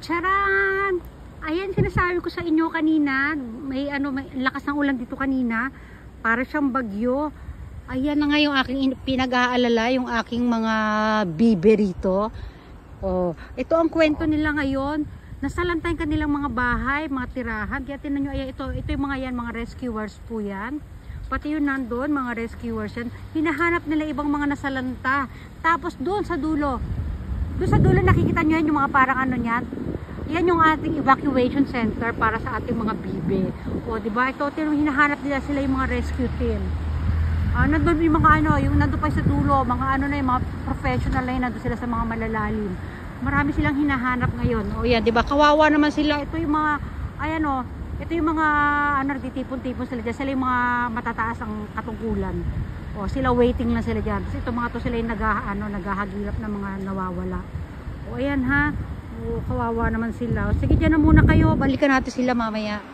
Charan! Ayan, sinasabi ko sa inyo kanina, may lakas ng ulan dito kanina, para siyang bagyo. Ayan na nga yung aking pinag-aalala, yung aking mga bibe rito. Oh, ito ang kwento nila ngayon. Nasalantay kanilang mga bahay, mga tirahan. Kaya tinan nyo, ayan, ito yung mga yan, mga rescuers po yan. Pati yun nandun, mga rescuers yan. Hinahanap nila ibang mga nasalanta. Tapos doon sa dulo nakikita nyo yan, yung mga parang ano yan. Yan yung ating evacuation center para sa ating mga bibe. O, diba? Ito, hinahanap nila sila yung mga rescue team. Nandun yung mga yung nandun pa sa dulo, mga yung mga professional na yun, nandun sila sa mga malalalim. Marami silang hinahanap ngayon. O yan, diba? Kawawa naman sila. Ito yung mga, ito yung mga, nagtitipon-tipon sila dyan. Sila yung mga matataas ang katungkulan. O, sila waiting lang sila dyan. Kasi ito mga to sila yung naghahagilap ng mga nawawala. O, ayan ha. O, kawawa naman sila. O, sige, dyan na muna kayo. Balikan natin sila mamaya.